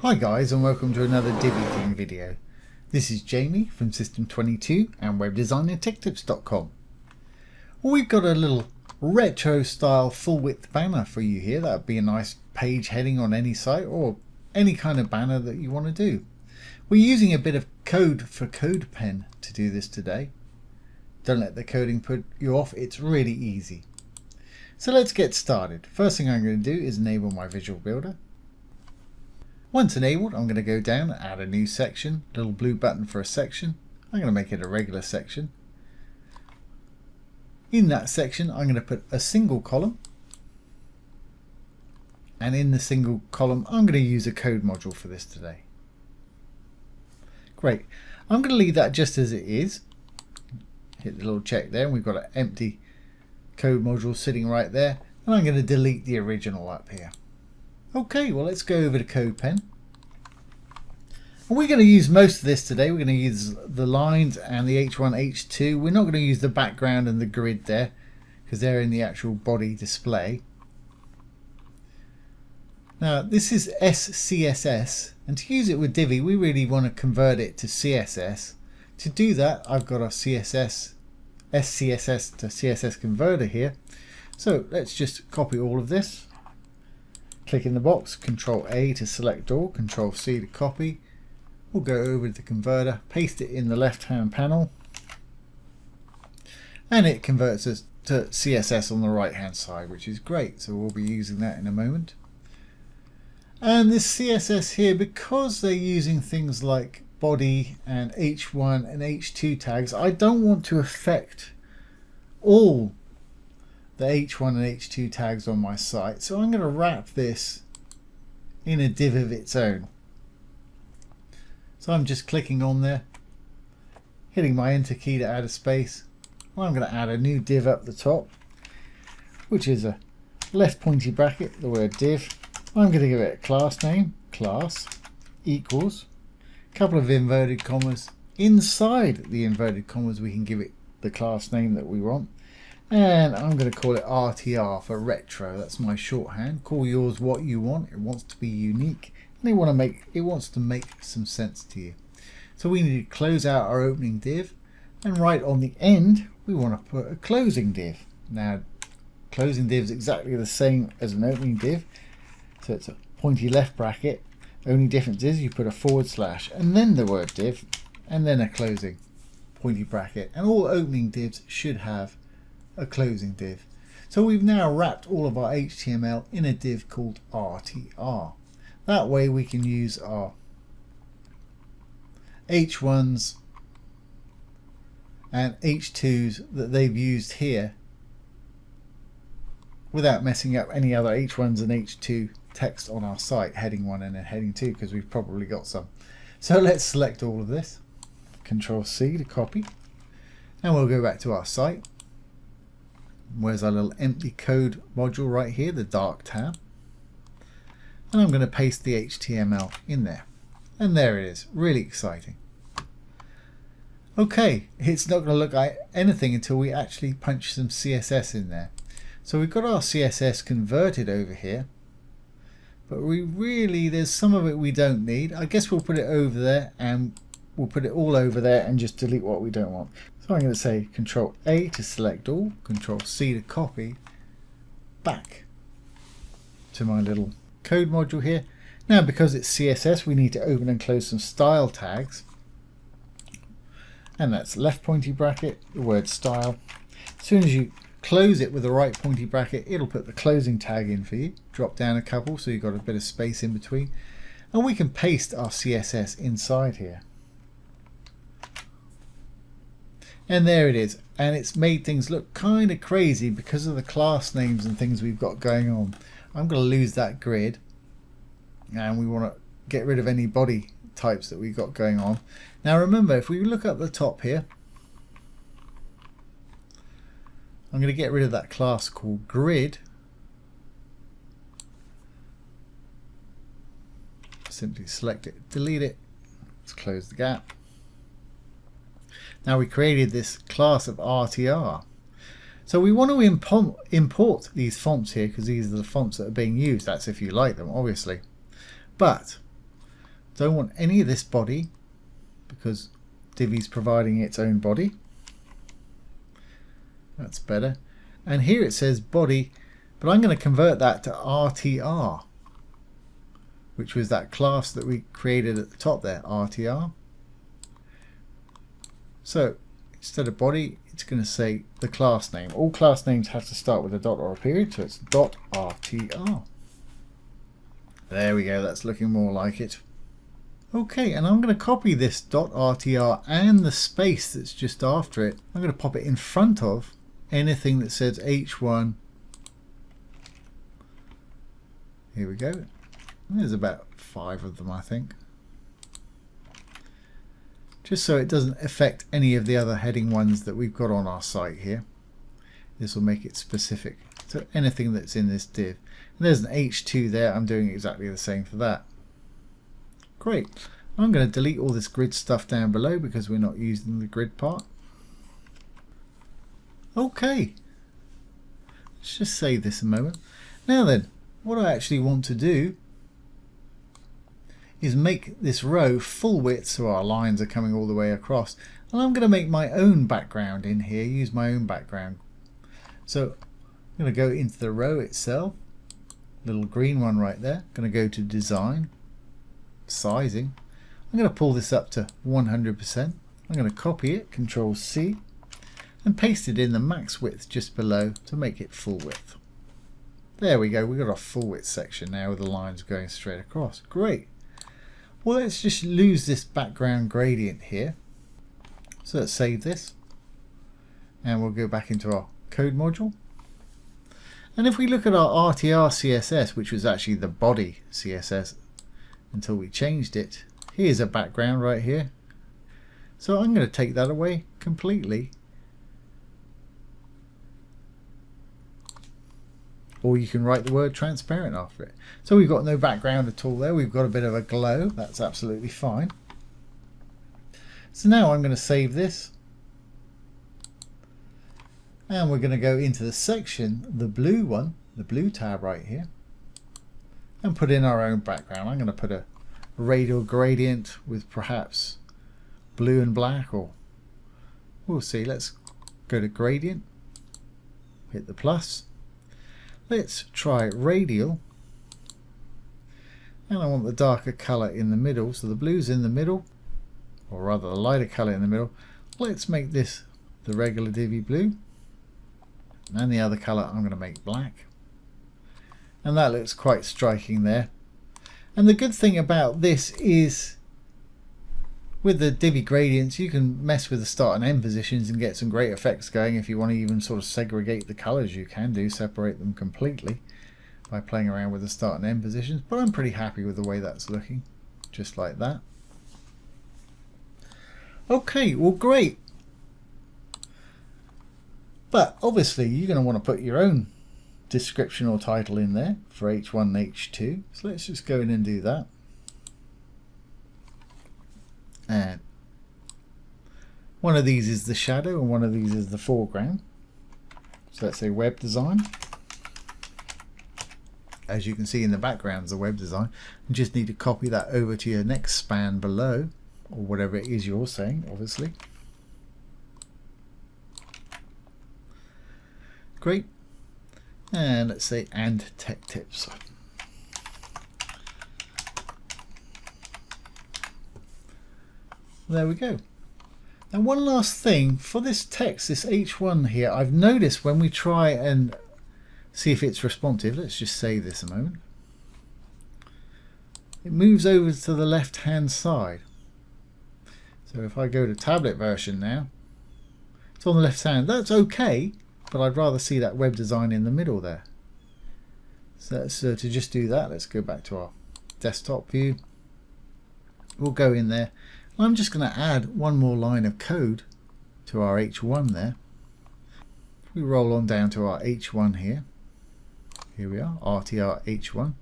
Hi guys, and welcome to another Divi theme video. This is Jamie from System22 and webdesignandtechtips.com. Well, we've got a little retro style full width banner for you here. That would be a nice page heading on any site or any kind of banner that you want to do. We're using a bit of code for CodePen to do this today. Don't let the coding put you off, it's really easy. So let's get started. First thing I'm going to do is enable my Visual Builder. Once enabled, I'm going to go down and add a new section, little blue button for a section. I'm going to make it a regular section. In that section, I'm going to put a single column. And in the single column, I'm going to use a code module for this today. Great. I'm going to leave that just as it is. Hit the little check there, and we've got an empty code module sitting right there. And I'm going to delete the original up here. Okay, well let's go over to CodePen. And we're going to use most of this today. We're going to use the lines and the H1, H2. We're not going to use the background and the grid there because they're in the actual body display. Now this is SCSS, and to use it with Divi we really want to convert it to CSS. To do that I've got a SCSS to CSS converter here. So let's just copy all of this. Click in the box, Control A to select all, Control C to copy. We'll go over to the converter, paste it in the left hand panel, and it converts us to CSS on the right hand side, which is great. So we'll be using that in a moment. And this CSS here, because they're using things like body and H1 and H2 tags, I don't want to affect all the H1 and H2 tags on my site, so I'm going to wrap this in a div of its own. So I'm just clicking on there, hitting my enter key to add a space. I'm going to add a new div up the top, which is a left pointy bracket, the word div. I'm going to give it a class name, class equals, a couple of inverted commas. Inside the inverted commas we can give it the class name that we want. And I'm going to call it RTR for retro. That's my shorthand. Call yours what you want. It wants to be unique, and it wants to make some sense to you. So we need to close out our opening div, and right on the end we want to put a closing div. Now closing div is exactly the same as an opening div, so it's a pointy left bracket. Only difference is you put a forward slash and then the word div and then a closing pointy bracket, and all opening divs should have a closing div. So we've now wrapped all of our HTML in a div called RTR. That way we can use our H1s and H2s that they've used here without messing up any other H1s and H2 text on our site, heading 1 and then heading 2, because we've probably got some. So let's select all of this, Control C to copy, and we'll go back to our site. Where's our little empty code module right here, the dark tab, and I'm going to paste the HTML in there, and there it is. Really exciting. Okay, it's not going to look like anything until we actually punch some CSS in there. So we've got our CSS converted over here, but there's some of it we don't need. I guess we'll put it over there, and we'll put it all over there and just delete what we don't want. So I'm going to say Control A to select all, Control C to copy back to my little code module here. Now because it's CSS we need to open and close some style tags, and that's left pointy bracket, the word style. As soon as you close it with the right pointy bracket, it'll put the closing tag in for you. Drop down a couple so you've got a bit of space in between, and we can paste our CSS inside here. And there it is, and it's made things look kind of crazy because of the class names and things we've got going on. I'm going to lose that grid, and we want to get rid of any body types that we've got going on. Now remember, if we look up the top here, I'm going to get rid of that class called grid. Simply select it, delete it, let's close the gap. Now we created this class of RTR. So we want to import these fonts here because these are the fonts that are being used. That's if you like them, obviously. But Don't want any of this body because Divi's providing its own body. That's better. And here it says body, but I'm going to convert that to RTR, which was that class that we created at the top there, RTR. So instead of body, it's going to say the class name. All class names have to start with a dot or a period, so it's .rtr. There we go, that's looking more like it. Okay, and I'm going to copy this .rtr and the space that's just after it. I'm going to pop it in front of anything that says H1. Here we go. There's about 5 of them, I think. Just so it doesn't affect any of the other heading ones that we've got on our site here. This will make it specific to anything that's in this div. And there's an H2 there. I'm doing exactly the same for that. Great. I'm going to delete all this grid stuff down below because we're not using the grid part. Okay. Let's just save this a moment. Now then, what I actually want to do is make this row full width so our lines are coming all the way across. And I'm going to make my own background in here, use my own background. So I'm going to go into the row itself, little green one right there. I'm going to go to design, sizing. I'm going to pull this up to 100%. I'm going to copy it, Control C, and paste it in the max width just below to make it full width. There we go, we've got our full width section now with the lines going straight across. Great. Well, let's just lose this background gradient here. So let's save this and we'll go back into our code module. And if we look at our RTR CSS, which was actually the body CSS until we changed it, here's a background right here. So I'm going to take that away completely. Or you can write the word transparent after it. So we've got no background at all there. We've got a bit of a glow. That's absolutely fine. So now I'm going to save this. And we're going to go into the section, the blue one, the blue tab right here, and put in our own background. I'm going to put a radial gradient with perhaps blue and black, or we'll see. Let's go to gradient, hit the plus. Let's try radial, and I want the darker color in the middle, so the blue's in the middle, or rather the lighter color in the middle. Let's make this the regular Divi blue, and the other color I'm going to make black, and that looks quite striking there. And the good thing about this is with the Divi gradients you can mess with the start and end positions and get some great effects going. If you want to even sort of segregate the colors, you can do, separate them completely by playing around with the start and end positions, but I'm pretty happy with the way that's looking, just like that. Okay, well great. But obviously you're going to want to put your own description or title in there for H1 and H2. So let's just go in and do that. And one of these is the shadow and one of these is the foreground. So let's say web design. As you can see in the background is the web design. You just need to copy that over to your next span below, or whatever it is you're saying, obviously. Great. And let's say and tech tips. There we go. Now one last thing for this text, this H1 here, I've noticed when we try and see if it's responsive, let's just save this a moment, it moves over to the left hand side. So if I go to tablet version now, it's on the left hand. That's okay, but I'd rather see that web design in the middle there. So let's, to just do that, let's go back to our desktop view. We'll go in there. I'm just going to add one more line of code to our H1 there. If we roll on down to our H1 here, here we are, RTR H1.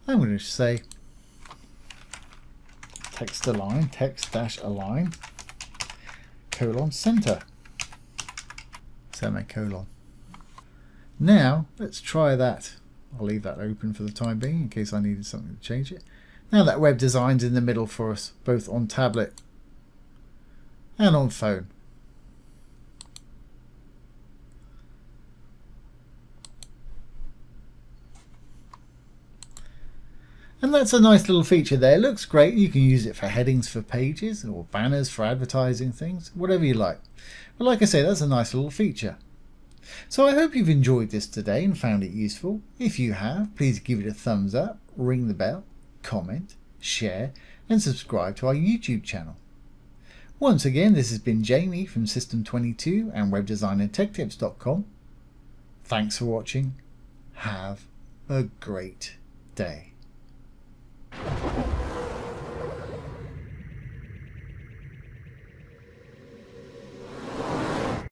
I'm going to say text align, text dash align, colon center, semicolon. Now let's try that. I'll leave that open for the time being in case I needed something to change it. Now that web design's in the middle for us, both on tablet and on phone. And that's a nice little feature there. It looks great. You can use it for headings for pages or banners for advertising things, whatever you like. But like I say, that's a nice little feature. So I hope you've enjoyed this today and found it useful. If you have, please give it a thumbs up, ring the bell, comment, share and subscribe to our YouTube channel. Once again, this has been Jamie from System22 and webdesignandtechtips.com. Thanks for watching. Have a great day.